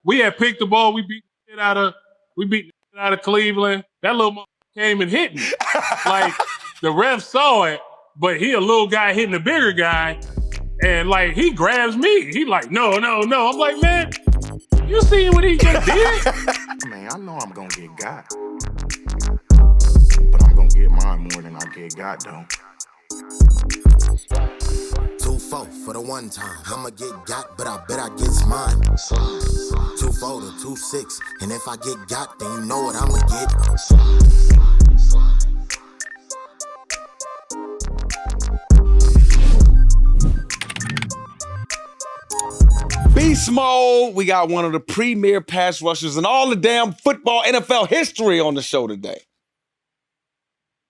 we had picked the ball. We beat the shit out of Cleveland. That little motherfucker came and hit me. Like, the ref saw it, but he a little guy hitting a bigger guy. And, like, he grabs me. He like, no. I'm like, man, you see what he just did? Man, I know I'm going to get got. But I'm going to get mine more than I get got, though. 2-4 for the one time. I'ma get got, but I bet I gets mine. 2-4 to 2-6. And if I get got, then you know what I'ma get. Beast mode. We got one of the premier pass rushers in all the damn football NFL history on the show today.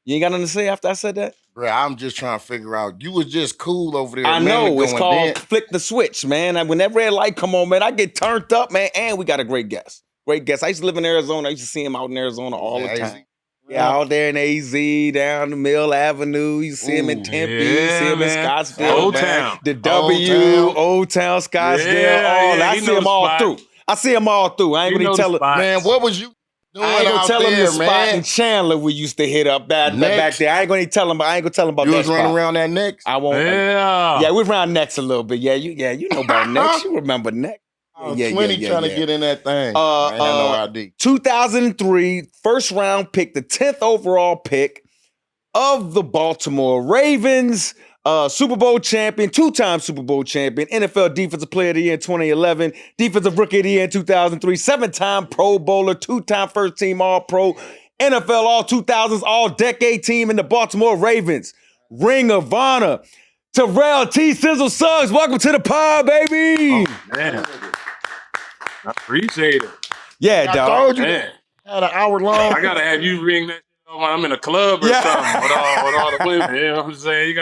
You ain't got nothing to say after I said that? Bro, I'm just trying to figure out. You was just cool over there. I know. It's called Flick the Switch, man. And when that red light come on, man, I get turned up, man. And we got a great guest. Great guest. I used to live in Arizona. I used to see him out in Arizona all the time. Yeah, out there in AZ, down the Mill Avenue. You see him in Tempe. You see him in Scottsdale. Old Town. The Old Town, Scottsdale. I see him all through. I see him all through. I ain't going to tell him. Man, what was you doing I ain't gonna tell him the spot in Chandler we used to hit up back there. I ain't gonna tell him. I ain't gonna tell him about that. You was running around that next? I won't. Yeah, we was around next a little bit. Yeah, you know about next. You remember next? Oh, 20 trying to get in that thing. I had no ID. 2003, first round pick, the 10th overall pick of the Baltimore Ravens. Super Bowl champion, two-time Super Bowl champion, NFL Defensive Player of the Year in 2011, Defensive Rookie of the Year in 2003, seven-time Pro Bowler, two-time first-team All-Pro, NFL All-2000s All-Decade Team in the Baltimore Ravens. Ring of Honor. Terrell T. Sizzle Suggs, welcome to the pod, baby. Oh, man. I appreciate it. Yeah, I dog. told you, Man. had an hour long. I gotta have you ring that when I'm in a club or something with all the women. You know what I'm saying? You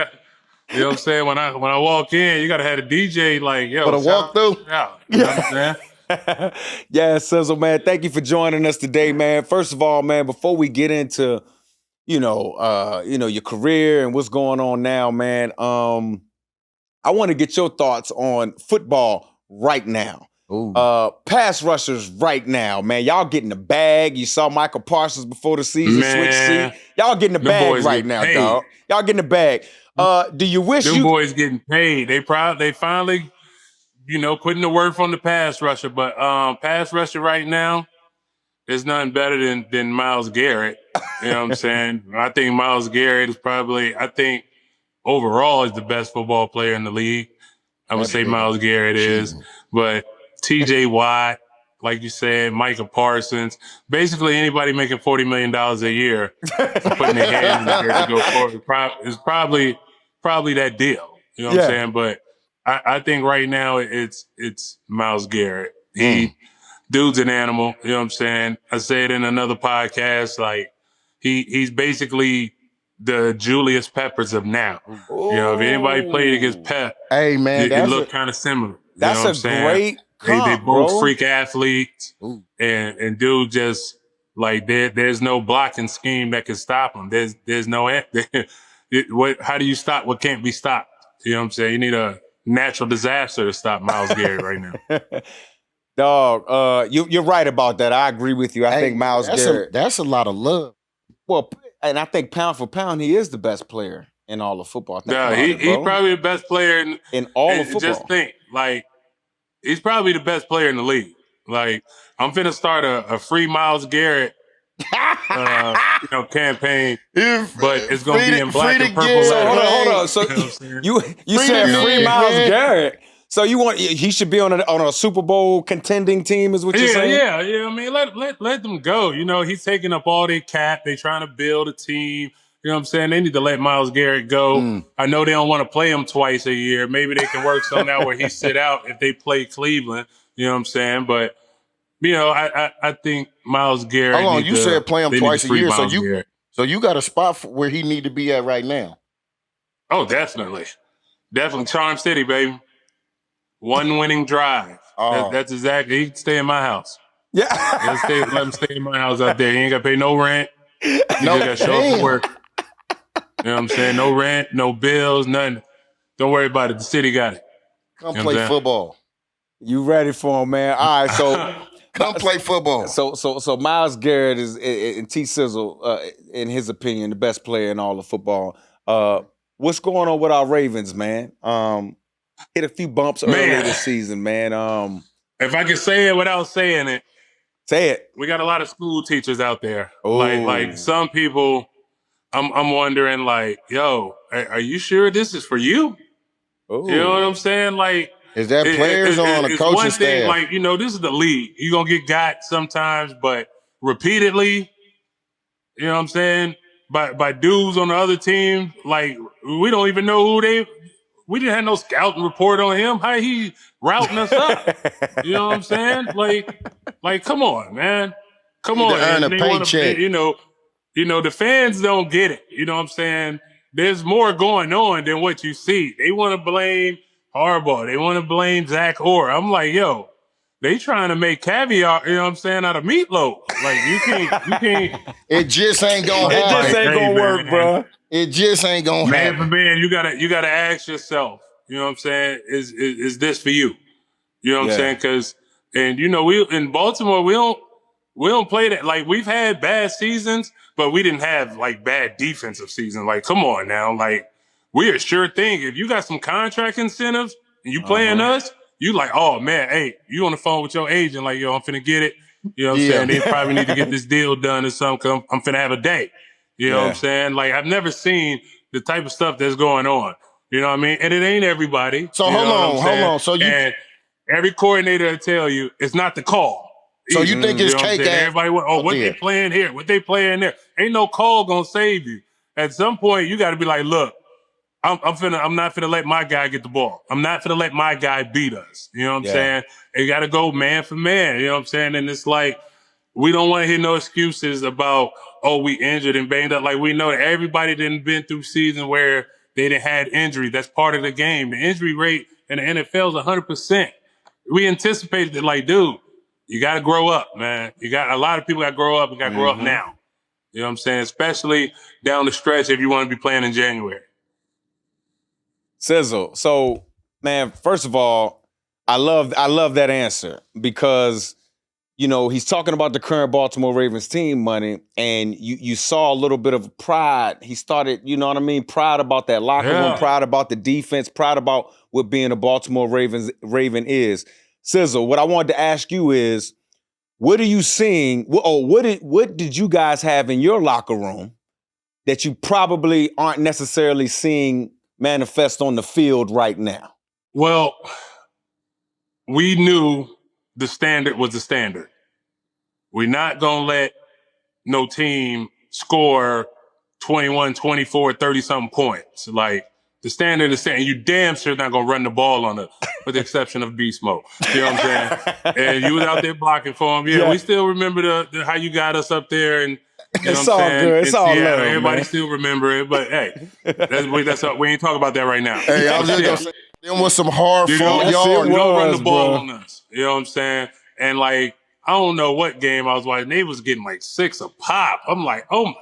know what I'm saying? When I walk in, you gotta have a DJ like, yo, For the walkthrough? out. You know what I'm saying? Yeah, Sizzle, man. Thank you for joining us today, man. First of all, man, before we get into, your career and what's going on now, man, I want to get your thoughts on football right now. Pass rushers right now, man. Y'all getting the bag. You saw Michael Parsons before the season switch seat. Y'all getting the bag right now, dog. Y'all getting the bag. Do you wish them boys getting paid? They finally, putting the work on the pass rusher. But pass rusher right now, there's nothing better than Myles Garret. You know what I'm saying? I think Myles Garret is probably, overall is the best football player in the league. I would say Myles Garret is. But TJ Watt, like you said, Micah Parsons, basically anybody making $40 million a year putting their hands in the air to go forward is probably that deal. You know what I'm saying? But I think right now it's Myles Garret. Dude's an animal. You know what I'm saying? I said in another podcast, like he's basically the Julius Peppers of now. Ooh. If anybody played against Pep, hey man, it look kind of similar. That's a great comp, they both bro. freak athletes, and dude just like there's no blocking scheme that can stop him. There's no how do you stop what can't be stopped? You know what I'm saying? You need a natural disaster to stop Myles Garret right now. Dog, you're right about that. I agree with you. I think Myles Garret. That's a lot of love. Well, and I think pound for pound, he is the best player in all of football. He's probably the best player in all of football. Just think, like, he's probably the best player in the league. Like, I'm finna start a free Myles Garret campaign, but it's gonna be in black and purple. So hold on. So you said free Myles Garret. So he should be on a Super Bowl contending team, is what you're saying? Yeah. I mean, let them go. He's taking up all their cap. They trying to build a team. You know what I'm saying? They need to let Myles Garret go. I know they don't want to play him twice a year. Maybe they can work something out where he sit out if they play Cleveland. You know what I'm saying? But I think Myles Garret. Hold on, you said play him twice a year, so you got a spot where he need to be at right now. Oh, definitely, Charm City, baby. One winning drive. That's exactly. He can stay in my house. Yeah, let him stay in my house out there. He ain't got to pay no rent. He just got to show up to work. You know what I'm saying? No rent, no bills, nothing. Don't worry about it. The city got it. Come play football. You ready for him, man? All right, so Come play football. So Myles Garrett is, and T Sizzle, in his opinion, the best player in all of football. What's going on with our Ravens, man? Hit a few bumps earlier this season, man. If I could say it without saying it, say it. We got a lot of school teachers out there. Like some people, I'm wondering, like, yo, are you sure this is for you? Ooh. You know what I'm saying? Like, is that players on a coaching staff? Thing, like, this is the league. You're gonna get got sometimes, but repeatedly, you know what I'm saying? By dudes on the other team, like, we don't even know who we didn't have no scouting report on him. How he routing us up? You know what I'm saying? Like, come on, man. Come on. Earn a paycheck. The fans don't get it. You know what I'm saying? There's more going on than what you see. They want to blame Harbaugh. They want to blame Zach Orr. I'm like, yo, they trying to make caviar, you know what I'm saying, out of meatloaf. Like, you can't. It just ain't gonna happen. It just ain't gonna work, bro. It just ain't gonna happen. Man for man, you gotta ask yourself, you know what I'm saying, is this for you? You know what I'm saying? Because, and we in Baltimore, we don't play that. Like, we've had bad seasons, but we didn't have like bad defensive seasons. Like, come on now. Like, we're a sure thing. If you got some contract incentives and you playing us, you like, oh man, hey, you on the phone with your agent, like, yo, I'm finna get it. You know what I'm saying? They probably need to get this deal done or something, 'cause I'm finna have a day. You know what I'm saying? Like, I've never seen the type of stuff that's going on. You know what I mean? And it ain't everybody. So hold on. So and every coordinator will tell you it's not the call. So you think it's cake ass? Everybody, what they playing here? What they playing there? Ain't no call gonna save you. At some point, you got to be like, look, I'm not finna let my guy get the ball. I'm not finna let my guy beat us. You know what I'm saying? You got to go man for man. You know what I'm saying? And it's like, we don't want to hear no excuses about, oh, we injured and banged up. Like, we know that everybody didn't been through season where they didn't had injury. That's part of the game. The injury rate in the NFL is 100%. We anticipated that, like, dude, you got to grow up, man. A lot of people got to grow up and got to grow up now. You know what I'm saying? Especially down the stretch if you want to be playing in January. Sizzle. So, man, first of all, I love that answer because, he's talking about the current Baltimore Ravens team, money, and you saw a little bit of pride. He started, pride about that locker room, pride about the defense, pride about what being a Baltimore Raven is. Sizzle, what I wanted to ask you is, what are you seeing? What did you guys have in your locker room that you probably aren't necessarily seeing manifest on the field right now? Well, we knew the standard was the standard. We're not going to let no team score 21, 24, 30-something points. Like, the standard is saying you damn sure not going to run the ball on us, with the exception of Beast Mode. You know what I'm saying? And you was out there blocking for him. Yeah, we still remember how you got us up there. And you know it's all good. It's all love, everybody man. still remember it. But, hey, we ain't talking about that right now. Hey, I was just going to say, them was some hard fought yards. You don't run the ball on us. You know what I'm saying? And, like, I don't know what game I was watching. They was getting like 6 a pop. I'm like, oh my.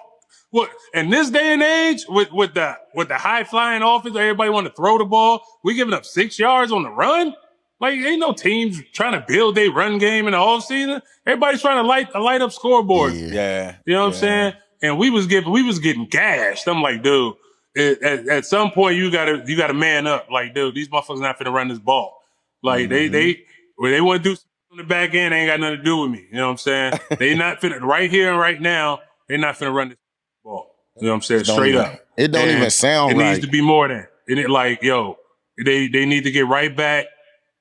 What, in this day and age, with the high flying offense, everybody want to throw the ball. We giving up 6 yards on the run. Like, ain't no teams trying to build their run game in the offseason. Everybody's trying to light up scoreboards. Yeah, you know what I'm saying. And we was getting gashed. I'm like, dude, at some point you gotta man up. Like, dude, these motherfuckers not finna run this ball. Like they want to do something on the back end. Ain't got nothing to do with me. You know what I'm saying. They not finna right here and right now. They not finna run this ball. You know what I'm saying? Straight up. It don't even sound right. It needs to be more than. And it, like, yo, they need to get right back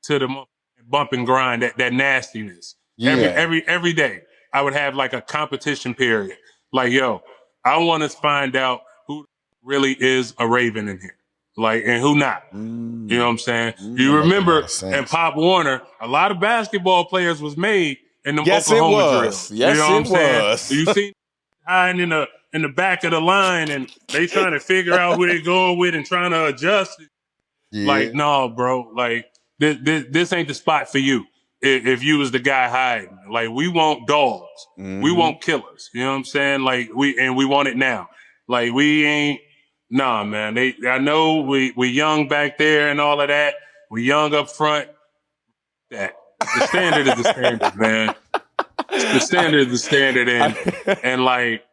to the bump and grind, that nastiness. Yeah. Every day I would have like a competition period. Like, yo, I want to find out who really is a Raven in here. Like, and who not. You know what I'm saying? You remember in Pop Warner, a lot of basketball players was made in the Oklahoma drills. Yes, you know what I'm was. saying? You see hiding in the back of the line and they trying to figure out who they going with and trying to adjust. Yeah. Like, no, bro. Like, this ain't the spot for you. If you was the guy hiding. Like, we want dogs. We want killers. You know what I'm saying? Like, we want it now. Like, we ain't. Nah, man. I know we young back there and all of that. We young up front. The standard is the standard, man. The standard is the standard, and like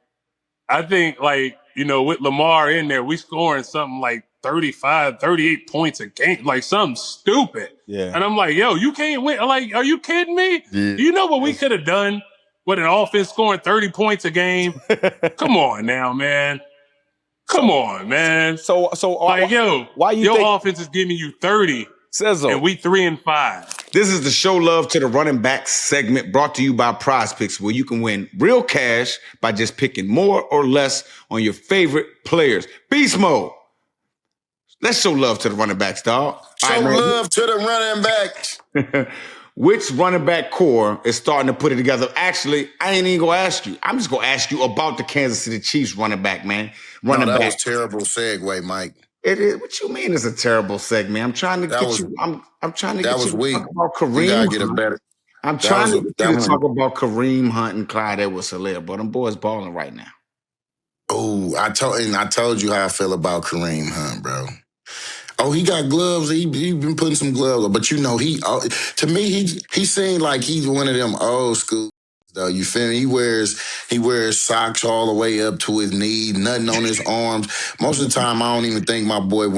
I think like with Lamar in there, we scoring something like 35, 38 points a game, like something stupid. Yeah. And I'm like, yo, you can't win. Like, are you kidding me? Yeah. Do you know what we could have done with an offense scoring 30 points a game? Come on now, man. Come on, man. So like, why you your think offense is giving you 30 Cezzo, and we 3-5? This is the show love to the running back segment brought to you by PrizePicks, where you can win real cash by just picking more or less on your favorite players. Beast mode. Let's show love to the running backs, dog. Show love to the running backs. Which running back core is starting to put it together? Actually, I ain't even gonna ask you. I'm just gonna ask you about the Kansas City Chiefs running back, man. That was terrible segue, Mike. It is. What you mean it's a terrible segment? I'm trying to get you. I'm trying to get you to talk about Kareem. You gotta get it better. I'm trying to get you to talk about Kareem Hunt and Clyde Edwards-Helaire, but them boys balling right now. Oh, I told you how I feel about Kareem Hunt, bro. Oh, he got gloves. He been putting some gloves on. But to me, he seemed like he's one of them old school, though. You feel me? He wears socks all the way up to his knee, nothing on his arms. Most of the time, I don't even think my boy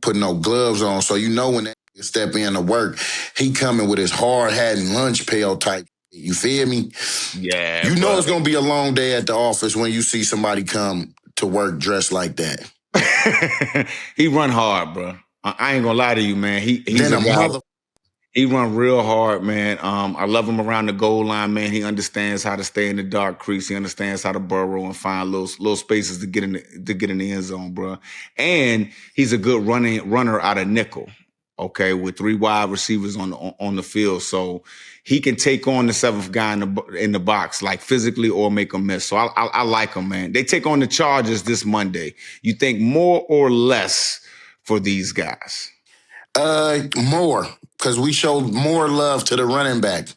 putting no gloves on. So when that step in to work, he coming with his hard hat and lunch pail type. You feel me? Yeah. It's gonna be a long day at the office when you see somebody come to work dressed like that. He run hard, bro. I ain't gonna lie to you, man. He's a guy. He run real hard, man. I love him around the goal line, man. He understands how to stay in the dark crease. He understands how to burrow and find little spaces to get in the end zone, bro. And he's a good runner out of nickel. Okay, with 3 wide receivers on the field, so he can take on the 7th guy in the box, like physically or make him miss. So I like him, man. They take on the Chargers this Monday. You think more or less for these guys? More, because we showed more love to the running back.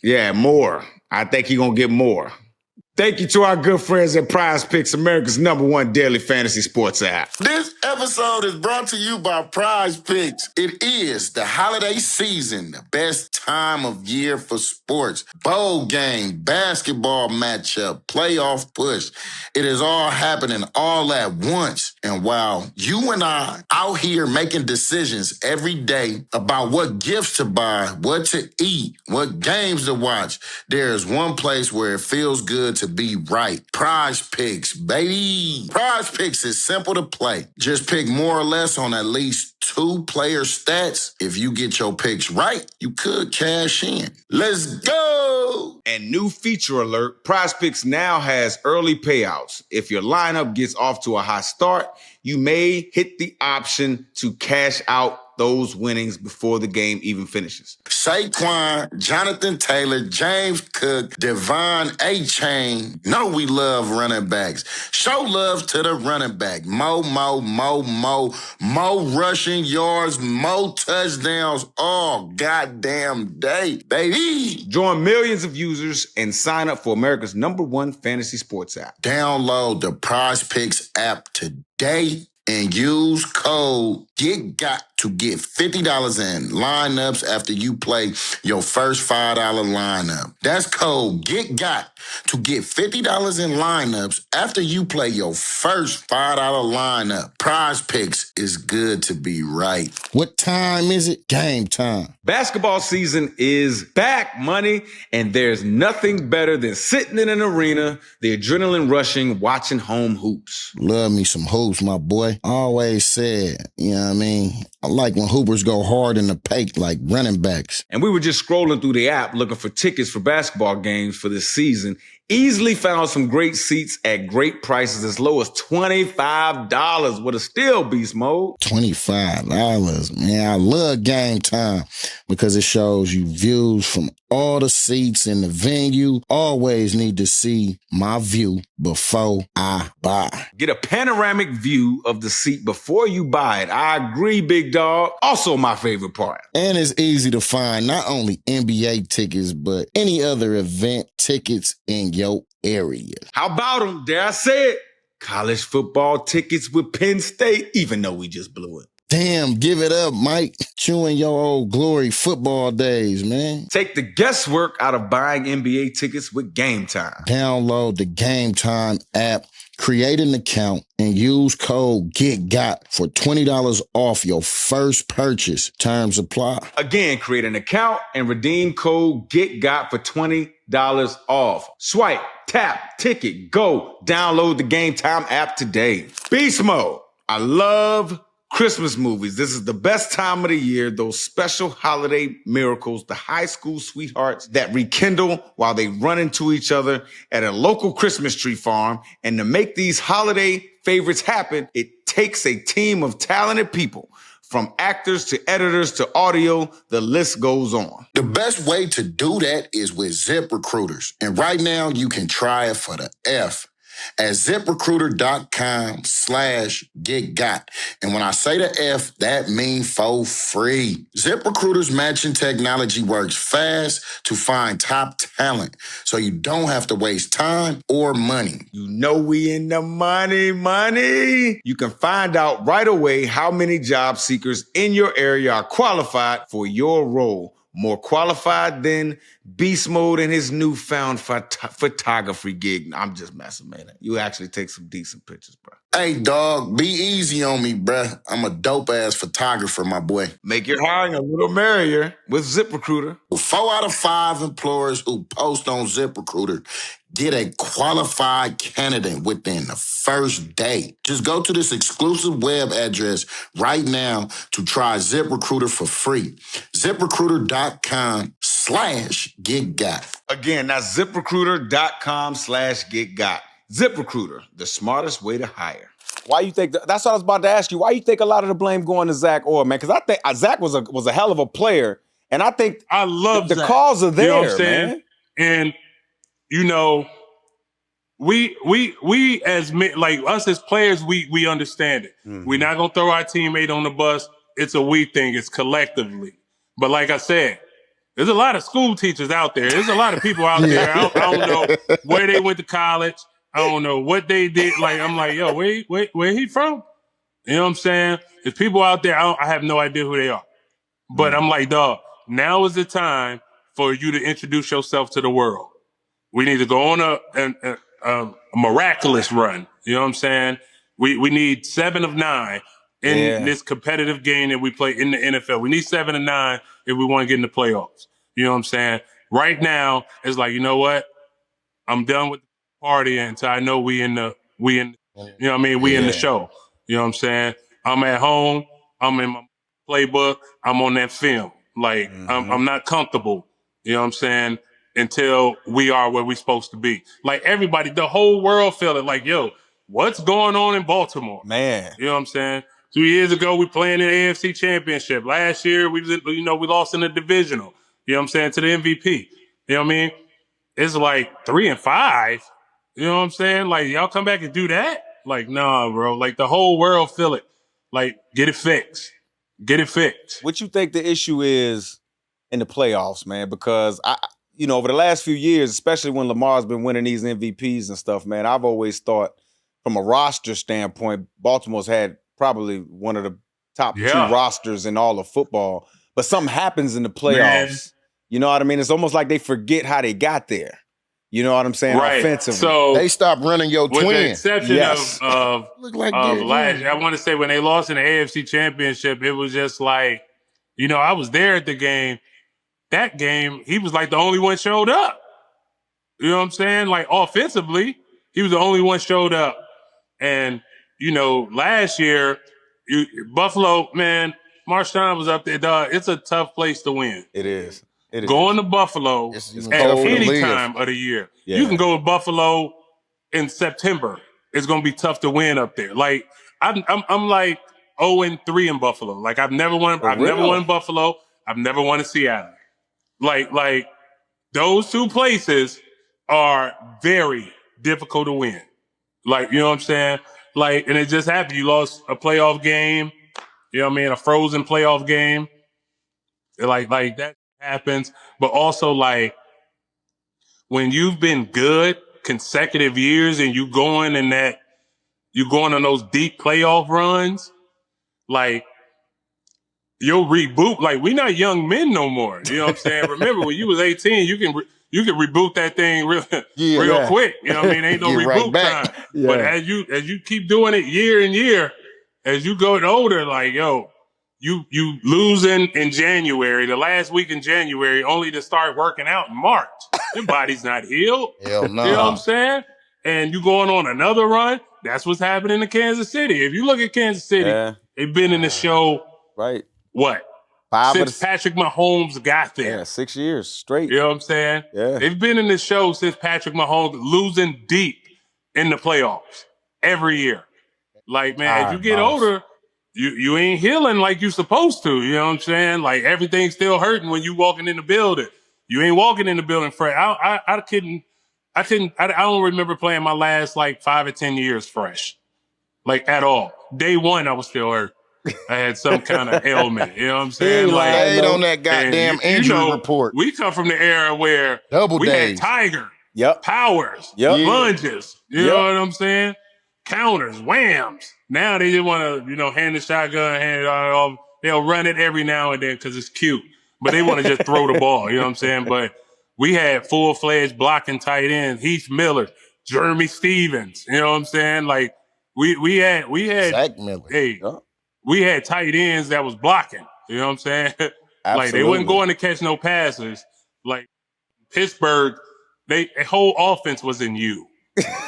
Yeah, more. I think he's gonna get more. Thank you to our good friends at PrizePicks, America's #1 daily fantasy sports app. This episode is brought to you by PrizePicks. It is the holiday season, the best time of year for sports. Bowl game, basketball matchup, playoff push. It is all happening all at once. And while you and I out here making decisions every day about what gifts to buy, what to eat, what games to watch, there's one place where it feels good to be right. PrizePicks, baby. PrizePicks is simple to play. Just pick more or less on at least 2 player stats. If you get your picks right, you could cash in. Let's go! And new feature alert, PrizePicks now has early payouts. If your lineup gets off to a hot start, you may hit the option to cash out those winnings before the game even finishes. Saquon, Jonathan Taylor, James Cook, Devon A-Chain. We love running backs. Show love to the running back. Mo rushing yards, mo touchdowns all goddamn day, baby. Join millions of users and sign up for America's #1 fantasy sports app. Download the PrizePicks app today and use code GETGOT to get $50 in lineups after you play your first $5 lineup. That's code GETGOT to get $50 in lineups after you play your first $5 lineup. PrizePicks is good to be right. What time is it? Game time. Basketball season is back, money, and there's nothing better than sitting in an arena, the adrenaline rushing, watching home hoops. Love me some hoops, my boy. Always said, you know what I mean? I like when hoopers go hard in the paint like running backs. And we were just scrolling through the app looking for tickets for basketball games for this season. Easily found some great seats at great prices as low as $25 with a steal, beast mode. $25, man. I love Game Time because it shows you views from all the seats in the venue. Always need to see my view before I buy. Get a panoramic view of the seat before you buy it. I agree, big dog. Also my favorite part. And it's easy to find not only NBA tickets, but any other event tickets in your area. How about them? Dare I say it? College football tickets with Penn State, even though we just blew it. Damn, give it up, Mike. Chewing your old glory football days, man. Take the guesswork out of buying NBA tickets with Gametime. Download the Gametime app, create an account, and use code GETGOT for $20 off your first purchase. Terms apply. Again, create an account and redeem code GETGOT for $20 off. Swipe, tap, ticket, go. Download the Gametime app today. Beast mode. I love Christmas movies. This is the best time of the year. Those special holiday miracles, the high school sweethearts that rekindle while they run into each other at a local Christmas tree farm. And to make these holiday favorites happen, it takes a team of talented people. From actors to editors to audio, the list goes on. The best way to do that is with ZipRecruiters. And right now, you can try it for the F at ZipRecruiter.com/getgot. And when I say the F, that means for free. ZipRecruiter's matching technology works fast to find top talent, so you don't have to waste time or money. You know we in the money. You can find out right away how many job seekers in your area are qualified for your role. More qualified than Beast Mode and his newfound photography gig. I'm just messing, man. You actually take some decent pictures, bro. Hey, dog, be easy on me, bruh. I'm a dope-ass photographer, my boy. Make your hiring a little merrier with ZipRecruiter. 4 out of 5 employers who post on ZipRecruiter get a qualified candidate within the first day. Just go to this exclusive web address right now to try ZipRecruiter for free. ZipRecruiter.com/getgot. Again, that's ZipRecruiter.com/getgot. ZipRecruiter, the smartest way to hire. Why you think that's what I was about to ask you? Why you think a lot of the blame going to Zach Orr, man? Because I think Zach was a hell of a player, and I think I love the Zach. calls are there, you know what I'm saying? man. And you know, we as like us as players, we understand it. Mm-hmm. We're not gonna throw our teammate on the bus. It's a we thing. It's collectively. But like I said, there's a lot of school teachers out there. There's a lot of people out there. I don't know where they went to college. I don't know what they did. Like, I'm like, yo, where he from? You know what I'm saying? There's people out there, I have no idea who they are. But I'm like, dog, now is the time for you to introduce yourself to the world. We need to go on a miraculous run. You know what I'm saying? We need 7 of 9 in this competitive game that we play in the NFL. We need 7 of 9 if we want to get in the playoffs. You know what I'm saying? Right now, it's like, you know what? I'm done with the party until I know we in the you know what I mean? We in the show. You know what I'm saying? I'm at home. I'm in my playbook. I'm on that film. Like, I'm not comfortable. You know what I'm saying? Until we are where we're supposed to be. Like, everybody, the whole world feel it. Like, yo, what's going on in Baltimore? Man. You know what I'm saying? 2 years ago, we playing in the AFC Championship. Last year, we lost in the divisional. You know what I'm saying? To the MVP. You know what I mean? It's like 3-5. You know what I'm saying? Like, y'all come back and do that? Like, nah, bro. Like, the whole world feel it. Like, get it fixed. Get it fixed. What you think the issue is in the playoffs, man? Because over the last few years, especially when Lamar's been winning these MVPs and stuff, man, I've always thought from a roster standpoint, Baltimore's had probably one of the top 2 rosters in all of football. But something happens in the playoffs. Man. You know what I mean? It's almost like they forget how they got there. You know what I'm saying? Right. Offensively. So they stopped running your twin. With the exception of last year, I want to say when they lost in the AFC Championship, it was just like, I was there at the game. That game, he was like the only one showed up. You know what I'm saying? Like, offensively, he was the only one showed up. And, last year, Buffalo, man, Marshawn was up there, dog. It's a tough place to win. It is. Going to Buffalo at any time of the year. Yeah. You can go to Buffalo in September. It's going to be tough to win up there. Like, I'm like 0-3 in Buffalo. Like, I've never won Buffalo. I've never won in Seattle. Like those 2 places are very difficult to win. Like, you know what I'm saying? Like, and it just happened. You lost a playoff game. You know what I mean? A frozen playoff game. Like that happens. But also, like, when you've been good consecutive years and you're going on those deep playoff runs, like, you'll reboot. Like, we not young men no more. You know what I'm saying? Remember, when you was 18, you can reboot that thing real quick. You know what I mean? Ain't no Get right reboot back. time. Yeah. But as you keep doing it year and year, as you go older, like, yo, you losing in January, the last week in January, only to start working out in March. Your body's not healed. Hell no. You know what I'm saying? And you going on another run. That's what's happening in Kansas City. If you look at Kansas City, they've been in the show, right. what? Since Patrick Mahomes got there. Yeah, 6 years straight. You know what I'm saying? Yeah. They've been in this show since Patrick Mahomes, losing deep in the playoffs every year. Like, man, as you get older, you ain't healing like you supposed to. You know what I'm saying? Like, everything's still hurting when you walking in the building. You ain't walking in the building fresh. I don't remember playing my last like 5 or 10 years fresh. Like, at all. Day one, I was still hurt. I had some kind of ailment. You know what I'm saying? Like, stayed on that goddamn injury report. We come from the era where we had Tiger, powers, lunges. You know what I'm saying? Counters, whams. Now they just want to, hand the shotgun, hand it off. They'll run it every now and then because it's cute. But they want to just throw the ball. You know what I'm saying? But we had full-fledged blocking tight ends, Heath Miller, Jeremy Stevens. You know what I'm saying? Like, we had Zach Miller. Hey, we had tight ends that was blocking. You know what I'm saying? Like, they wasn't going to catch no passes. Like, Pittsburgh, their whole offense was in you.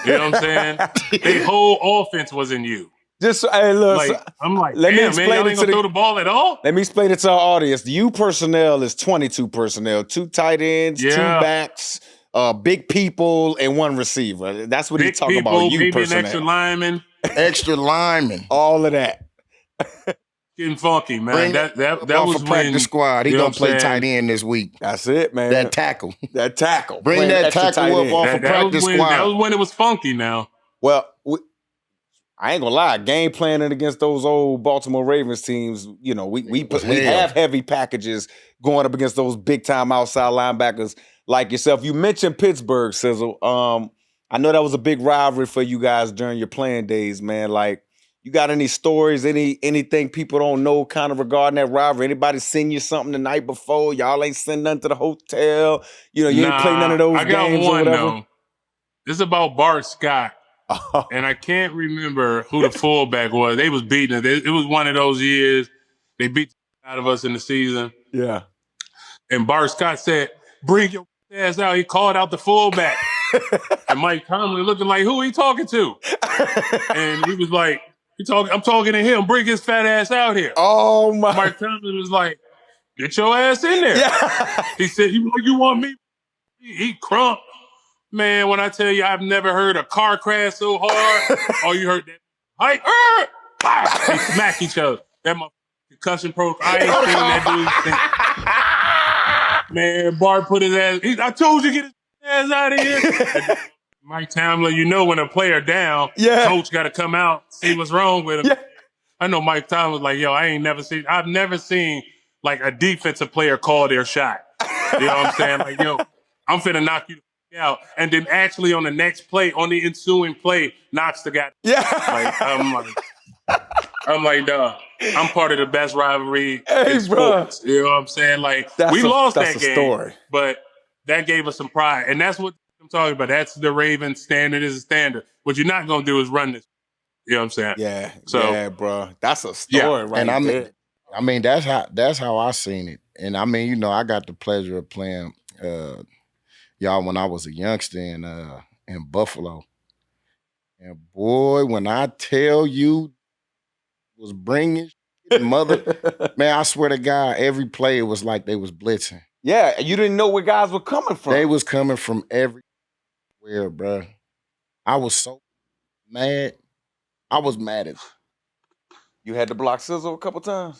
You know what I'm saying? Their whole offense was in you. Just, hey, look. Like, I'm like, let me explain man, y'all ain't gonna throw the ball at all? Let me explain it to our audience. The U personnel is 22 personnel. 2 tight ends, 2 backs, big people, and 1 receiver. That's what he's talking about, U personnel. Maybe an extra lineman. Extra lineman. All of that. Getting funky, man. That was a practice squad. He gonna play tight end this week. That's it, man. That tackle. Bring that tackle up off of practice squad. That was when it was funky now. Well, I ain't gonna lie. Game planning against those old Baltimore Ravens teams, we have heavy packages going up against those big time outside linebackers like yourself. You mentioned Pittsburgh, Sizzle. I know that was a big rivalry for you guys during your playing days, man. Like, you got any stories, anything people don't know kind of regarding that rivalry? Anybody send you something the night before? Y'all ain't send nothing to the hotel? You ain't play none of those games or whatever? I got one, though. This is about Bart Scott. And I can't remember who the fullback was. They was beating it. It was one of those years they beat the out of us in the season. Yeah. And Bart Scott said, "Bring your ass out." He called out the fullback. And Mike Tomlin looking like, who he talking to? And he was like, I'm talking to him. Bring his fat ass out here. Oh, my. Mike Tomlin was like, get your ass in there. Yeah. He said, you want me? He crump. Man, when I tell you, I've never heard a car crash so hard. Oh, you heard that? They smack each other. That my concussion protocol. I ain't seen that dude. Man, Bart put his ass. I told you, get his ass out of here. Mike Tomlin, when a player down, coach got to come out, see what's wrong with him. Yeah. I know Mike Tomlin was like, I've never seen like a defensive player call their shot. You know what I'm saying? Like, I'm finna knock you out. And then actually on the next play, on the ensuing play, knocks the guy. Yeah. I'm like, dog, I'm part of the best rivalry in sports. You know what I'm saying? Like, we lost that game, story. But that gave us some pride. And that's what I'm talking about. That's the Ravens standard is a standard. What you're not going to do is run this. You know what I'm saying? Yeah. So, bro. That's a story right there. I mean, that's how I seen it. And I mean, I got the pleasure of playing y'all when I was a youngster in Buffalo. And boy, when I tell you was bringing mother, man, I swear to God, every play it was like they was blitzing. Yeah, you didn't know where guys were coming from. They was coming from everywhere, bro. I was so mad. I was mad at you. Had to block Sizzle a couple times?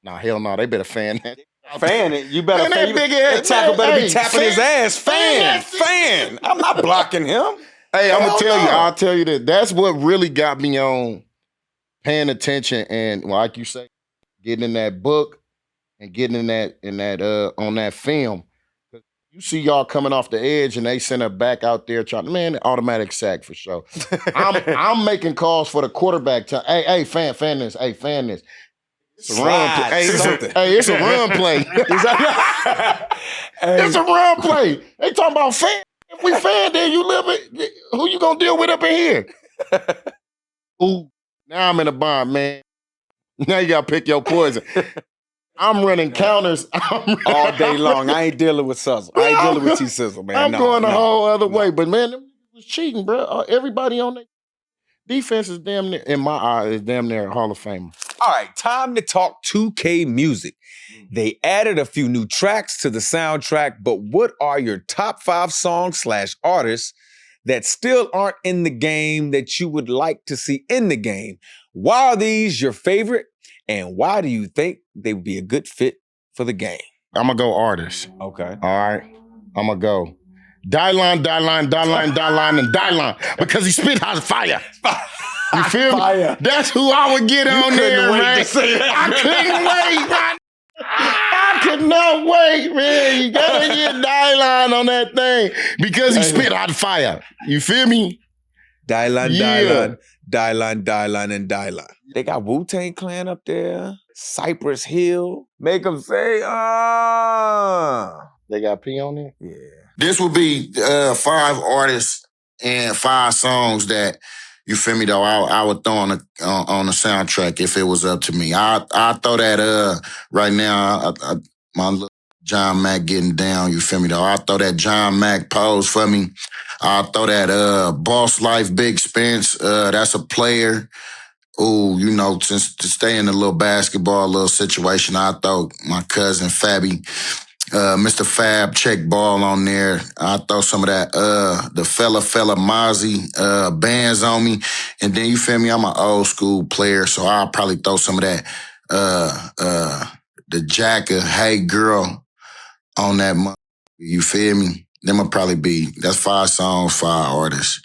Nah, hell no. They better fan that. Fan it. You better fan that tackle better be tapping his ass. Fan. I'm not blocking him. Hey, I'll tell you that. That's what really got me on paying attention and, like you say, getting in that book and getting in that on that film. You see y'all coming off the edge and they send her back out there trying, man, automatic sack for sure. I'm making calls for the quarterback. Hey, fan this. Hey, fan this. It's a run play. Hey, Something. it's a run play. It's a run play. They talking about fan. If we fan, then you live it. Who you gonna deal with up in here? Ooh, now I'm in a bind, man. Now you gotta pick your poison. I'm running counters all day long. I ain't dealing with Sizzle. I ain't dealing with T-Sizzle, man. I'm going the whole other way. But, man, them was cheating, bro. Everybody on that defense is damn near, in my eye, is damn near a Hall of Famer. All right, time to talk 2K music. They added a few new tracks to the soundtrack, but what are your top 5 songs/artists that still aren't in the game that you would like to see in the game? Why are these your favorite? And why do you think they would be a good fit for the game? I'm going to go artists. Okay. All right. I'm going to go Dylan, and Dylan, because he spit hot fire. You feel me? Fire. That's who I would get on there, man. To say that. I couldn't wait, man. I could not wait, man. You gotta get Dylan on that thing because he spit hot fire. You feel me? Dylan, and Dylan. They got Wu-Tang Clan up there. Cypress Hill. Make them say, They got P on there? Yeah. This would be 5 artists and 5 songs that, you feel me, though, I would throw on the soundtrack if it was up to me. I throw that right now, my little John Mack getting down, you feel me, though. I throw that John Mack pose for me. I throw that Boss Life Big Spence. That's a player. Ooh, you know, to stay in the little basketball little situation, I throw my cousin Fabby, Mr. Fab check ball on there. I throw some of that the fella Mozzie bands on me. And then you feel me, I'm an old school player, so I'll probably throw some of that the Jacker, Hey Girl on that month. You feel me? Them will probably be, that's 5 songs, 5 artists.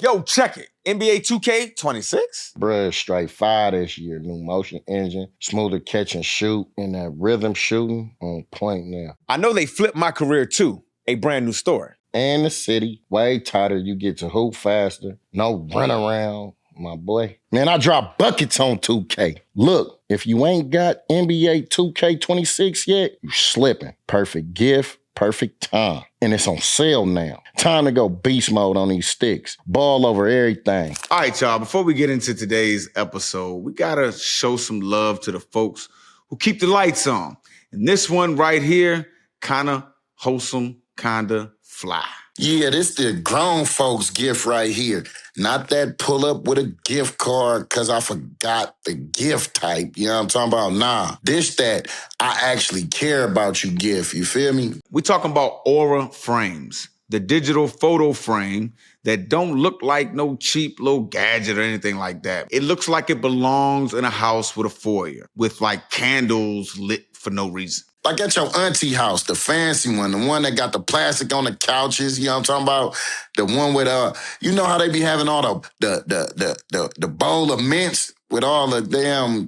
Yo, check it. NBA 2K26? Bruh, straight fire this year. New motion engine, smoother catch and shoot, and that rhythm shooting on point now. I know they flipped my career too. A brand new story. And the city, way tighter. You get to hoop faster. No run around, my boy. Man, I drop buckets on 2K. Look, if you ain't got NBA 2K26 yet, you slipping. Perfect gift. Perfect time. And it's on sale now. Time to go beast mode on these sticks. Ball over everything. All right, y'all. Before we get into today's episode, we got to show some love to the folks who keep the lights on. And this one right here, kind of wholesome, kind of fly. Yeah, this the grown folks gift right here. Not that pull up with a gift card because I forgot the gift type. You know what I'm talking about? Nah, this that I actually care about you gift. You feel me? We talking about Aura frames, the digital photo frame that don't look like no cheap little gadget or anything like that. It looks like it belongs in a house with a foyer, with like candles lit for no reason. Like at your auntie house, the fancy one, the one that got the plastic on the couches, you know what I'm talking about? The one with, you know how they be having all the bowl of mints with all the damn,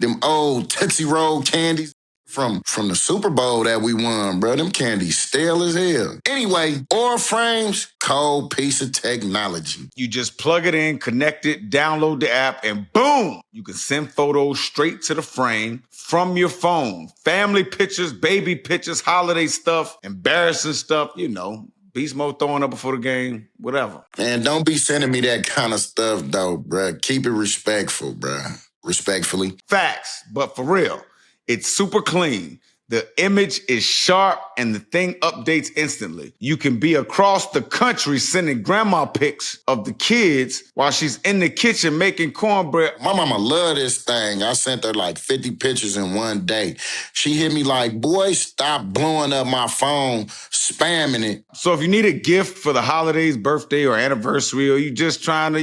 them old Tootsie Roll candies from the Super Bowl that we won, bro. Them candies stale as hell. Anyway, Aura frames, cold piece of technology. You just plug it in, connect it, download the app, and boom! You can send photos straight to the frame from your phone. Family pictures, baby pictures, holiday stuff, embarrassing stuff, you know. Beast mode throwing up before the game, whatever. Man, don't be sending me that kind of stuff, though, bruh. Keep it respectful, bruh. Respectfully. Facts, but for real, it's super clean. The image is sharp and the thing updates instantly. You can be across the country sending grandma pics of the kids while she's in the kitchen making cornbread. My mama love this thing. I sent her like 50 pictures in one day. She hit me like, boy, stop blowing up my phone, spamming it. So if you need a gift for the holidays, birthday, or anniversary, or you just trying to,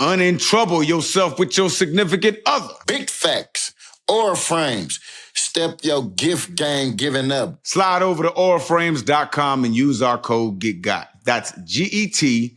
untrouble yourself with your significant other. Big facts. Aura frames. Step your gift game giving up. Slide over to auraframes.com and use our code GETGOT. That's GETGOT